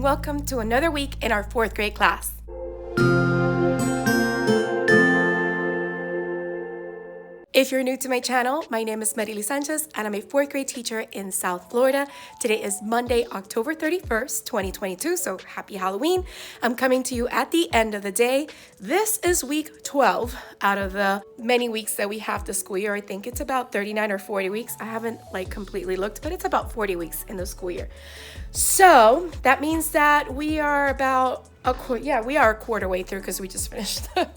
welcome to another week in our 4th grade class. If you're new to my channel, my name is Marily Sanchez and I'm a 4th grade teacher in South Florida. Today is Monday, October 31st, 2022, so happy Halloween. I'm coming to you at the end of the day. This is week 12 out of the many weeks that we have this school year. I think it's about 39 or 40 weeks. I haven't completely looked, but it's about 40 weeks in the school year. So that means that we are about we are a quarter way through because we just finished the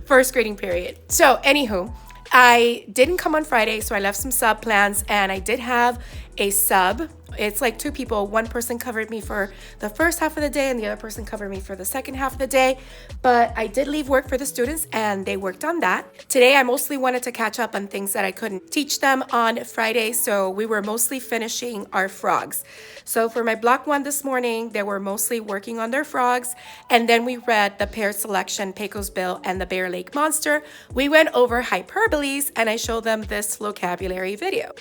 first grading period. So anywho, I didn't come on Friday, so I left some sub plans, and I did have a sub. It's like 2 people. One person covered me for the first half of the day, and the other person covered me for the second half of the day. But I did leave work for the students, and they worked on that. Today, I mostly wanted to catch up on things that I couldn't teach them on Friday, so we were mostly finishing our frogs. So for my block 1 this morning, they were mostly working on their frogs, and then we read the pair selection, Pecos Bill and the Bear Lake Monster. We went over hyperboles, and I showed them this vocabulary video.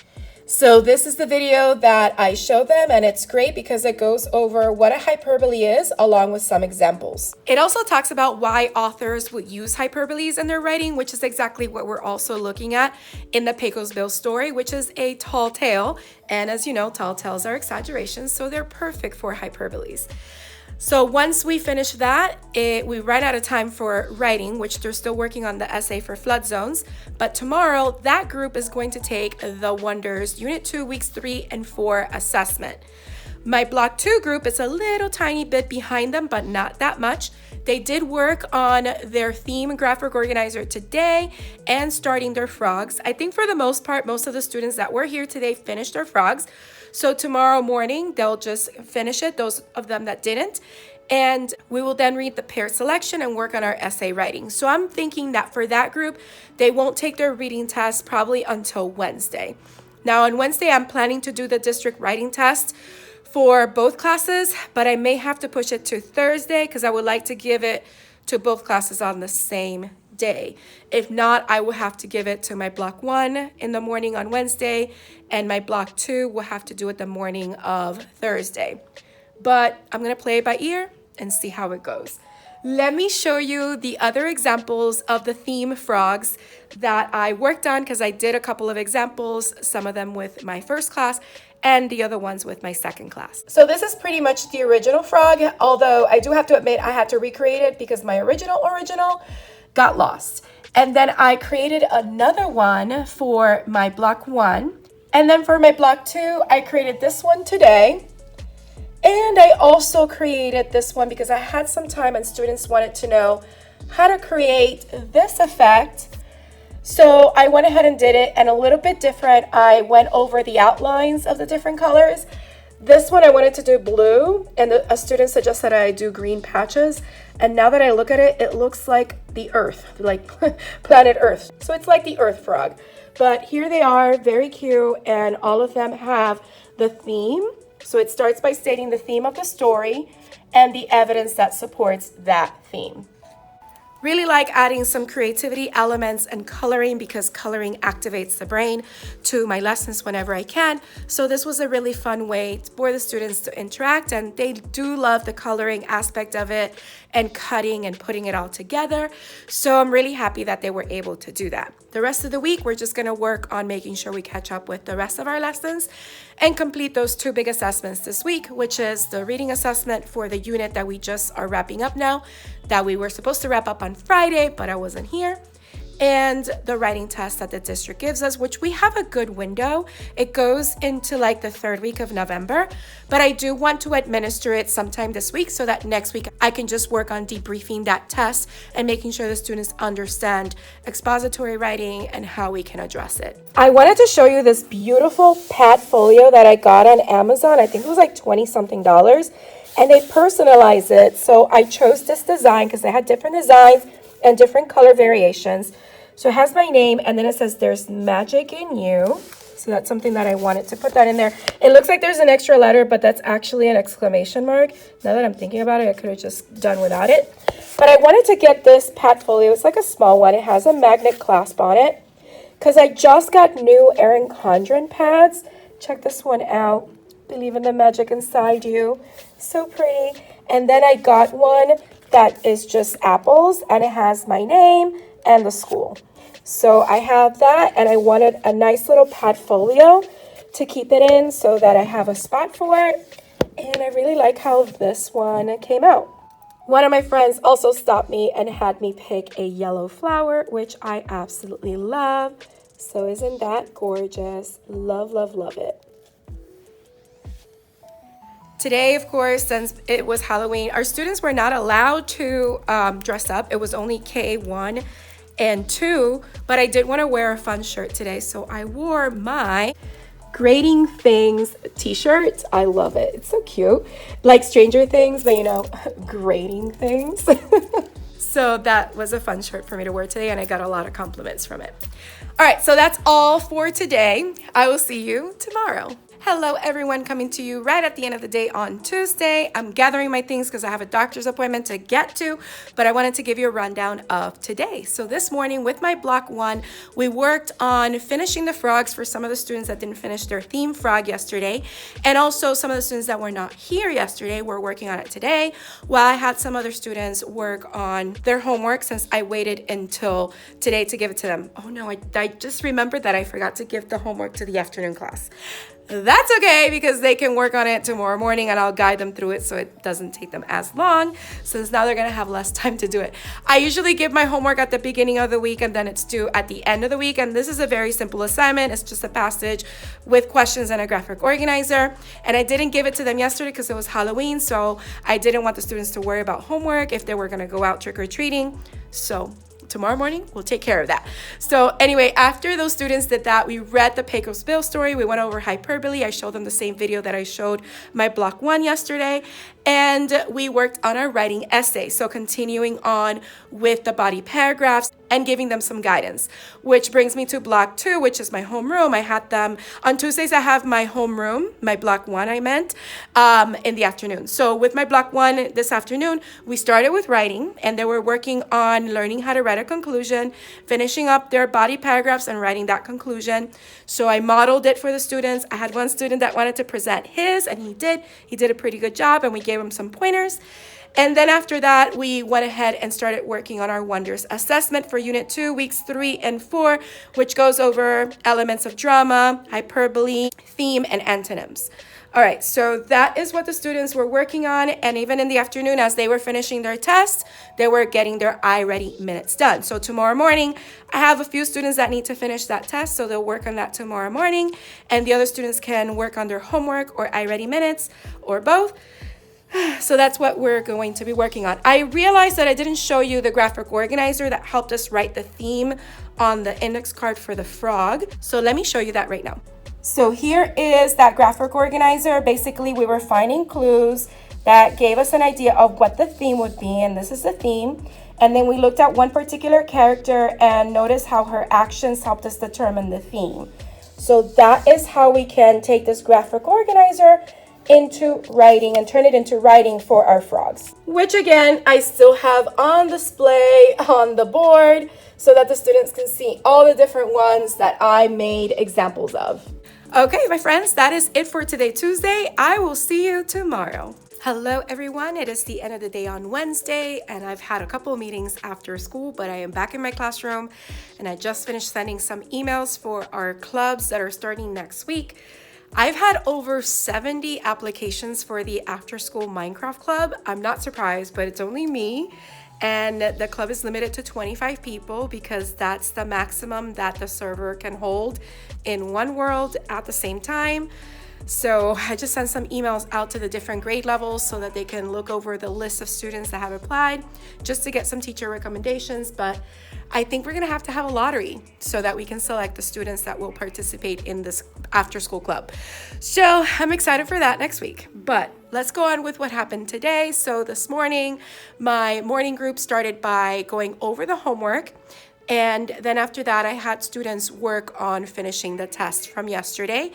So this is the video that I showed them, and it's great because it goes over what a hyperbole is along with some examples. It also talks about why authors would use hyperboles in their writing, which is exactly what we're also looking at in the Pecos Bill story, which is a tall tale. And as you know, tall tales are exaggerations, so they're perfect for hyperboles. So once we finish that, we ran out of time for writing, which they're still working on the essay for flood zones. But tomorrow, that group is going to take the Wonders Unit 2, Weeks 3 and 4 assessment. My Block 2 group is a little tiny bit behind them, but not that much. They did work on their theme graphic organizer today and starting their frogs. I think for the most part, most of the students that were here today finished their frogs. So tomorrow morning, they'll just finish it, those of them that didn't. And we will then read the pair selection and work on our essay writing. So I'm thinking that for that group, they won't take their reading test probably until Wednesday. Now on Wednesday, I'm planning to do the district writing test for both classes, but I may have to push it to Thursday because I would like to give it to both classes on the same day. If not, I will have to give it to my Block 1 in the morning on Wednesday, and my Block 2 will have to do it the morning of Thursday. But I'm going to play it by ear and see how it goes. Let me show you the other examples of the theme frogs that I worked on because I did a couple of examples, some of them with my first class and the other ones with my second class. So this is pretty much the original frog, although I do have to admit I had to recreate it because my original got lost. And then I created another one for my Block 1. And then for my Block 2, I created this one today. And I also created this one because I had some time and students wanted to know how to create this effect. So I went ahead and did it, and a little bit different. I went over the outlines of the different colors. This one I wanted to do blue, and a student suggested I do green patches. And now that I look at it, it looks like the Earth, like planet Earth. So it's like the Earth frog. But here they are, very cute, and all of them have the theme. So it starts by stating the theme of the story and the evidence that supports that theme. Really like adding some creativity elements and coloring because coloring activates the brain to my lessons whenever I can. So this was a really fun way for the students to interact, and they do love the coloring aspect of it and cutting and putting it all together. So I'm really happy that they were able to do that. The rest of the week, we're just gonna work on making sure we catch up with the rest of our lessons and complete those 2 big assessments this week, which is the reading assessment for the unit that we just are wrapping up now, that we were supposed to wrap up on Friday, but I wasn't here, and the writing test that the district gives us, which we have a good window. It goes into like the 3rd week of November, but I do want to administer it sometime this week so that next week I can just work on debriefing that test and making sure the students understand expository writing and how we can address it. I wanted to show you this beautiful pad folio that I got on Amazon. I think it was like $20-something. And they personalize it. So I chose this design because they had different designs and different color variations. So it has my name, and then it says there's magic in you. So that's something that I wanted to put that in there. It looks like there's an extra letter, but that's actually an exclamation mark. Now that I'm thinking about it, I could have just done without it. But I wanted to get this pad folio. It's like a small one. It has a magnet clasp on it because I just got new Erin Condren pads. Check this one out. Believe in the magic inside you. So pretty. And then I got one that is just apples, and it has my name and the school. So I have that, and I wanted a nice little pad folio to keep it in so that I have a spot for it. And I really like how this one came out. One of my friends also stopped me and had me pick a yellow flower, which I absolutely love. So isn't that gorgeous? Love, love, love it. Today, of course, since it was Halloween, our students were not allowed to dress up. It was only K1 and 2, but I did want to wear a fun shirt today, so I wore my Grading Things t-shirt. I love it. It's so cute. Like Stranger Things, but you know, grading things. So that was a fun shirt for me to wear today, and I got a lot of compliments from it. All right, so that's all for today. I will see you tomorrow. Hello, everyone, coming to you right at the end of the day on Tuesday. I'm gathering my things because I have a doctor's appointment to get to, but I wanted to give you a rundown of today. So this morning with my block 1, we worked on finishing the frogs for some of the students that didn't finish their theme frog yesterday, and also some of the students that were not here yesterday were working on it today, while I had some other students work on their homework since I waited until today to give it to them. Oh no, I just remembered that I forgot to give the homework to the afternoon class. That's okay, because they can work on it tomorrow morning and I'll guide them through it so it doesn't take them as long, since now they're gonna have less time to do it. I usually give my homework at the beginning of the week and then it's due at the end of the week, and this is a very simple assignment. It's just a passage with questions and a graphic organizer, and I didn't give it to them yesterday because it was Halloween, so I didn't want the students to worry about homework if they were gonna go out trick-or-treating. So tomorrow morning, we'll take care of that. So anyway, after those students did that, we read the Pecos Bill story. We went over hyperbole. I showed them the same video that I showed my block 1 yesterday. And we worked on our writing essay. So continuing on with the body paragraphs and giving them some guidance, which brings me to block 2, which is my homeroom. I had them on Tuesdays. I have my homeroom, my block 1, I meant, in the afternoon. So with my block 1 this afternoon, we started with writing, and they were working on learning how to write a conclusion, finishing up their body paragraphs and writing that conclusion. So I modeled it for the students. I had one student that wanted to present his, and he did a pretty good job, and we gave him some pointers. And then after that, we went ahead and started working on our Wonders assessment for Unit 2, weeks 3 and 4, which goes over elements of drama, hyperbole, theme, and antonyms. All right, so that is what the students were working on. And even in the afternoon, as they were finishing their tests, they were getting their iReady minutes done. So tomorrow morning, I have a few students that need to finish that test, so they'll work on that tomorrow morning. And the other students can work on their homework or iReady minutes or both. So that's what we're going to be working on. I realized that I didn't show you the graphic organizer that helped us write the theme on the index card for the frog. So let me show you that right now. So here is that graphic organizer. Basically, we were finding clues that gave us an idea of what the theme would be, and this is the theme. And then we looked at one particular character and noticed how her actions helped us determine the theme. So that is how we can take this graphic organizer into writing and turn it into writing for our frogs, which again I still have on display on the board so that the students can see all the different ones that I made examples of. Okay, my friends, that is it for today, Tuesday. I will see you tomorrow. Hello, everyone. It is the end of the day on Wednesday, and I've had a couple of meetings after school, but I am back in my classroom, and I just finished sending some emails for our clubs that are starting next week. I've had over 70 applications for the after school Minecraft club. I'm not surprised, but it's only me. And the club is limited to 25 people because that's the maximum that the server can hold in one world at the same time. So I just sent some emails out to the different grade levels so that they can look over the list of students that have applied just to get some teacher recommendations. But I think we're gonna have to have a lottery so that we can select the students that will participate in this after school club. So I'm excited for that next week, but let's go on with what happened today. So this morning, my morning group started by going over the homework. And then after that, I had students work on finishing the test from yesterday.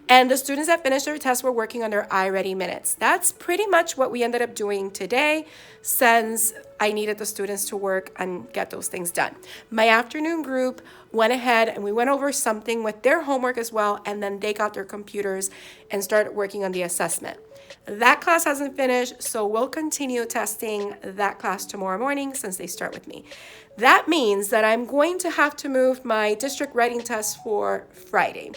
And the students that finished their test were working on their iReady minutes. That's pretty much what we ended up doing today, since I needed the students to work and get those things done. My afternoon group went ahead and we went over something with their homework as well, and then they got their computers and started working on the assessment. That class hasn't finished, so we'll continue testing that class tomorrow morning since they start with me. That means that I'm going to have to move my district writing test for Friday,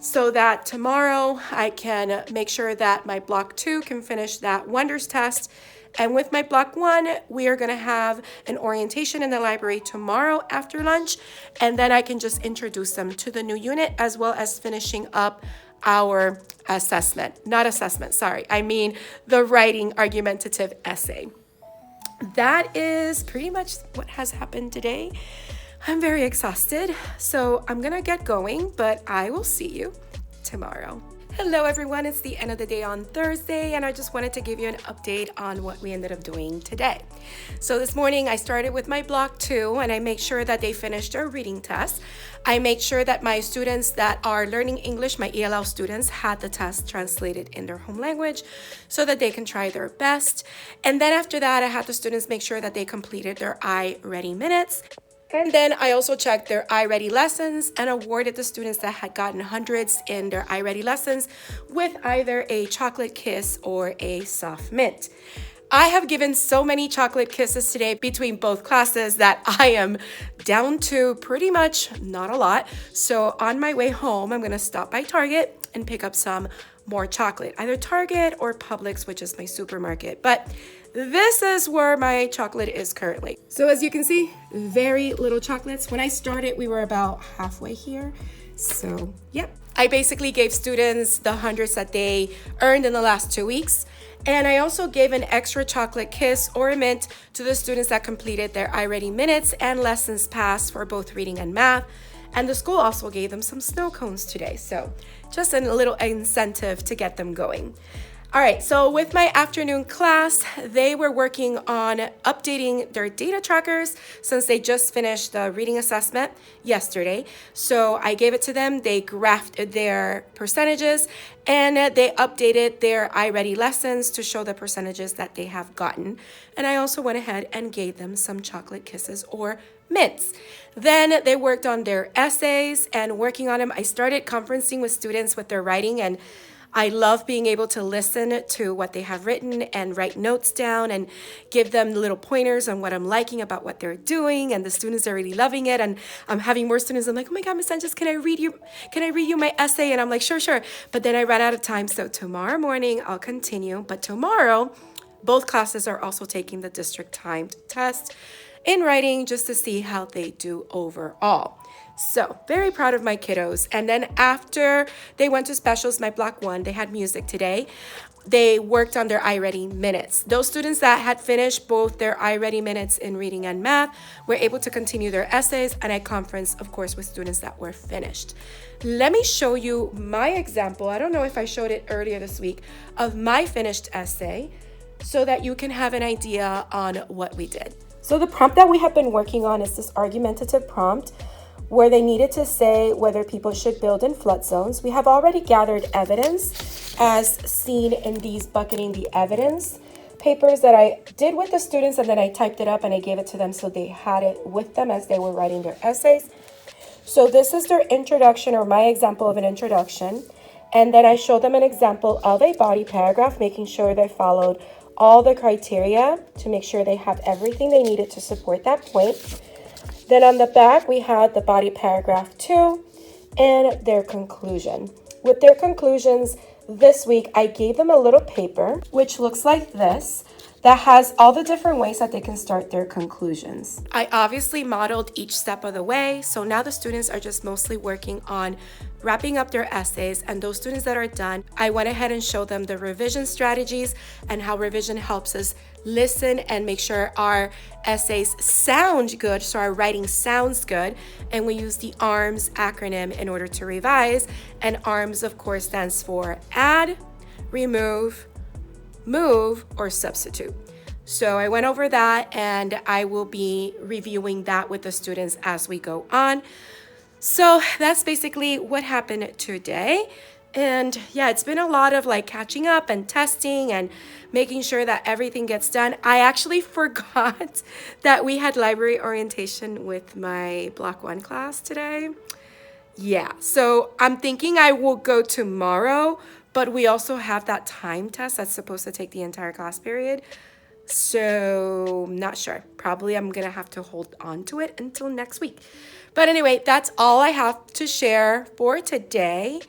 so that tomorrow I can make sure that my block 2 can finish that Wonders test. And with my block 1, we are going to have an orientation in the library tomorrow after lunch, and then I can just introduce them to the new unit as well as finishing up our I mean the writing argumentative essay. That is pretty much what has happened today. I'm very exhausted, so I'm gonna get going, but I will see you tomorrow. Hello everyone, it's the end of the day on Thursday, and I just wanted to give you an update on what we ended up doing today. So this morning I started with my block 2, and I make sure that they finished their reading test. I make sure that my students that are learning English, my ELL students, had the test translated in their home language so that they can try their best. And then after that, I had the students make sure that they completed their iReady minutes. And then I also checked their iReady lessons and awarded the students that had gotten hundreds in their iReady lessons with either a chocolate kiss or a soft mint. I have given so many chocolate kisses today between both classes that I am down to pretty much not a lot. So on my way home, I'm gonna stop by Target and pick up some more chocolate, either Target or Publix, which is my supermarket. But this is where my chocolate is currently. So as you can see, very little chocolates. When I started, we were about halfway here. So yep, I basically gave students the hundreds that they earned in the last 2 weeks. And I also gave an extra chocolate kiss or a mint to the students that completed their iReady minutes and lessons passed for both reading and math. And the school also gave them some snow cones today. So just a little incentive to get them going. All right, so with my afternoon class, they were working on updating their data trackers since they just finished the reading assessment yesterday. So I gave it to them, they graphed their percentages, and they updated their iReady lessons to show the percentages that they have gotten. And I also went ahead and gave them some chocolate kisses or mints. Then they worked on their essays, and working on them, I started conferencing with students with their writing, and I love being able to listen to what they have written and write notes down and give them little pointers on what I'm liking about what they're doing. And the students are really loving it. And I'm having more students. I'm like, oh my God, Ms. Sanchez, can I read you my essay? And I'm like, sure. But then I ran out of time. So tomorrow morning I'll continue. But tomorrow, both classes are also taking the district timed test in writing just to see how they do overall. So very proud of my kiddos. And then after they went to specials, my block 1, they had music today. They worked on their iReady minutes. Those students that had finished both their iReady minutes in reading and math were able to continue their essays, and I conferenced, of course, with students that were finished. Let me show you my example. I don't know if I showed it earlier this week of my finished essay so that you can have an idea on what we did. So the prompt that we have been working on is this argumentative prompt where they needed to say whether people should build in flood zones. We have already gathered evidence as seen in these bucketing the evidence papers that I did with the students, and then I typed it up and I gave it to them so they had it with them as they were writing their essays. So this is their introduction, or my example of an introduction. And then I showed them an example of a body paragraph, making sure they followed all the criteria to make sure they have everything they needed to support that point. Then on the back, we had the body paragraph 2 and their conclusion. With their conclusions this week, I gave them a little paper, which looks like this, that has all the different ways that they can start their conclusions. I obviously modeled each step of the way, so now the students are just mostly working on wrapping up their essays, and those students that are done, I went ahead and showed them the revision strategies and how revision helps us listen and make sure our essays sound good, so our writing sounds good. And we use the ARMS acronym in order to revise, and ARMS of course stands for add, remove, move, or substitute. So I went over that, and I will be reviewing that with the students as we go on. So that's basically what happened today. And yeah, it's been a lot of like catching up and testing and making sure that everything gets done. I actually forgot that we had library orientation with my block 1 class today. Yeah, so I'm thinking I will go tomorrow, but we also have that time test that's supposed to take the entire class period. So not sure. Probably I'm gonna have to hold on to it until next week. But anyway, that's all I have to share for today.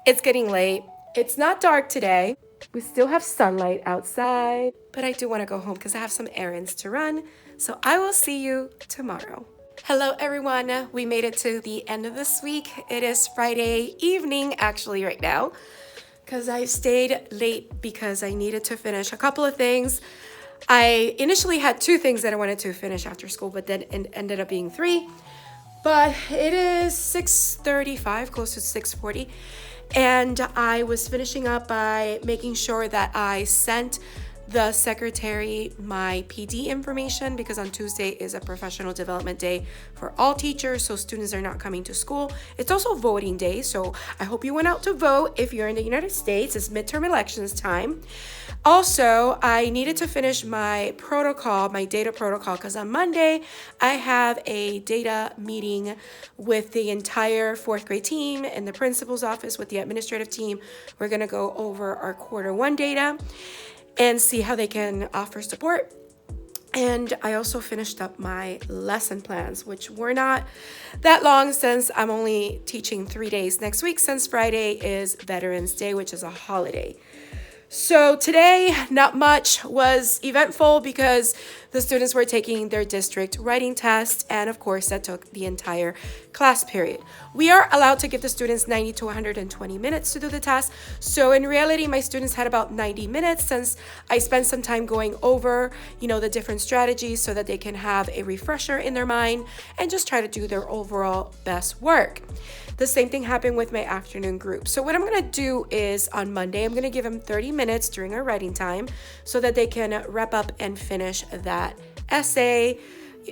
It's getting late. It's not dark today. We still have sunlight outside, but I do want to go home because I have some errands to run. So I will see you tomorrow. Hello everyone. We made it to the end of this week. It is Friday evening actually right now, because I stayed late because I needed to finish a couple of things. I initially had 2 things that I wanted to finish after school, but then it ended up being 3. But it is 6:35, close to 6:40. And I was finishing up by making sure that I sent the secretary my PD information, because on Tuesday is a professional development day for all teachers, so students are not coming to school. It's also voting day, so I hope you went out to vote. If you're in the United States, it's midterm elections time. Also, I needed to finish my protocol, my data protocol, because on Monday I have a data meeting with the entire 4th grade team in the principal's office with the administrative team. We're going to go over our Q1 data and see how they can offer support. And I also finished up my lesson plans, which were not that long since I'm only teaching 3 days next week, since Friday is Veterans Day, which is a holiday. So today, not much was eventful because the students were taking their district writing test, and of course that took the entire class period. We are allowed to give the students 90 to 120 minutes to do the test. So in reality, my students had about 90 minutes, since I spent some time going over, the different strategies so that they can have a refresher in their mind and just try to do their overall best work. The same thing happened with my afternoon group. So what I'm going to do is on Monday, I'm going to give them 30 minutes during our writing time so that they can wrap up and finish that essay,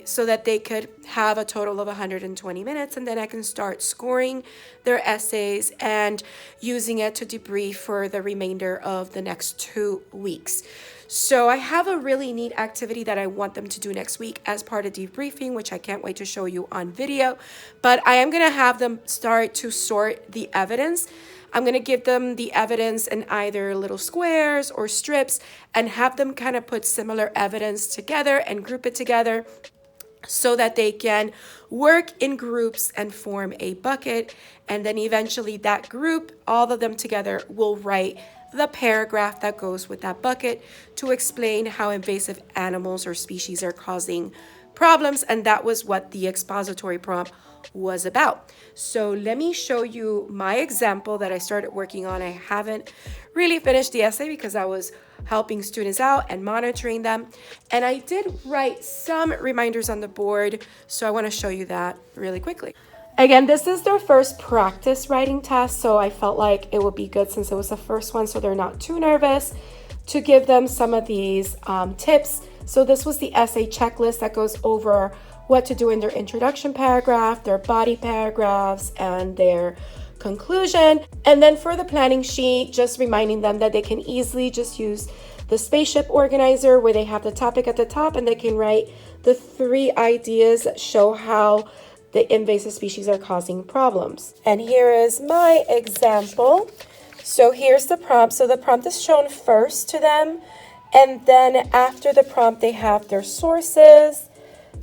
so that they could have a total of 120 minutes, and then I can start scoring their essays and using it to debrief for the remainder of the next 2 weeks. So I have a really neat activity that I want them to do next week as part of debriefing, which I can't wait to show you on video. But I am going to have them start to sort the evidence. I'm going to give them the evidence in either little squares or strips and have them kind of put similar evidence together and group it together, so that they can work in groups and form a bucket. And then eventually that group, all of them together, will write the paragraph that goes with that bucket to explain how invasive animals or species are causing problems. And that was what the expository prompt was about. So let me show you my example that I started working on. I haven't really finished the essay because I was helping students out and monitoring them. And I did write some reminders on the board, so I want to show you that really quickly. Again, this is their first practice writing test, so I felt like it would be good, since it was the first one, so they're not too nervous, to give them some of these tips. So this was the essay checklist that goes over what to do in their introduction paragraph, their body paragraphs, and their conclusion. And then for the planning sheet, just reminding them that they can easily just use the spaceship organizer, where they have the topic at the top and they can write the 3 ideas that show how the invasive species are causing problems. And here is my example. So here's the prompt. So the prompt is shown first to them, and then after the prompt they have their sources.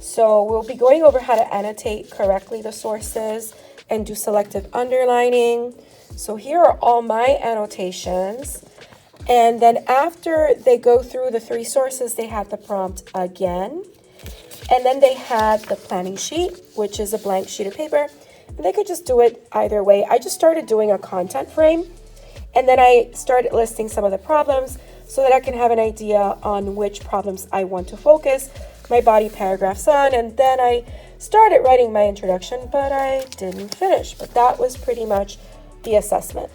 So we'll be going over how to annotate correctly the sources and do selective underlining. So here are all my annotations. And then after they go through the 3 sources, they have the prompt again. And then they had the planning sheet, which is a blank sheet of paper. And they could just do it either way. I just started doing a content frame. And then I started listing some of the problems so that I can have an idea on which problems I want to focus my body paragraphs on. And then I started writing my introduction, but I didn't finish. But that was pretty much the assessment.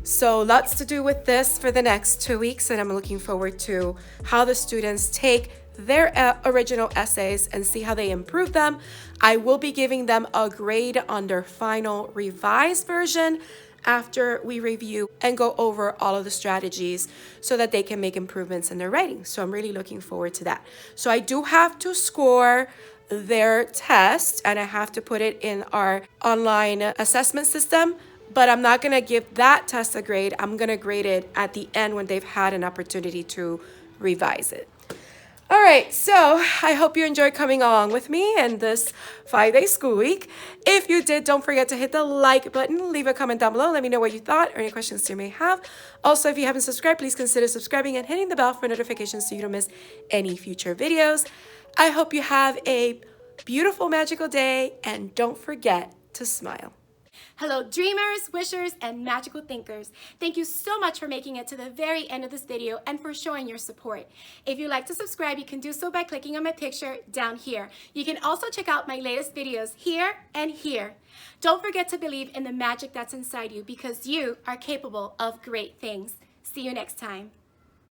So lots to do with this for the next 2 weeks, and I'm looking forward to how the students take their original essays and see how they improve them. I will be giving them a grade on their final revised version after we review and go over all of the strategies so that they can make improvements in their writing. So I'm really looking forward to that. So I do have to score their test and I have to put it in our online assessment system, but I'm not gonna give that test a grade. I'm gonna grade it at the end when they've had an opportunity to revise it. All right, so I hope you enjoyed coming along with me in this 5-day school week. If you did, don't forget to hit the like button, leave a comment down below, let me know what you thought or any questions you may have. Also, if you haven't subscribed, please consider subscribing and hitting the bell for notifications so you don't miss any future videos. I hope you have a beautiful, magical day, and don't forget to smile. Hello, dreamers, wishers, and magical thinkers. Thank you so much for making it to the very end of this video and for showing your support. If you'd like to subscribe, you can do so by clicking on my picture down here. You can also check out my latest videos here and here. Don't forget to believe in the magic that's inside you because you are capable of great things. See you next time.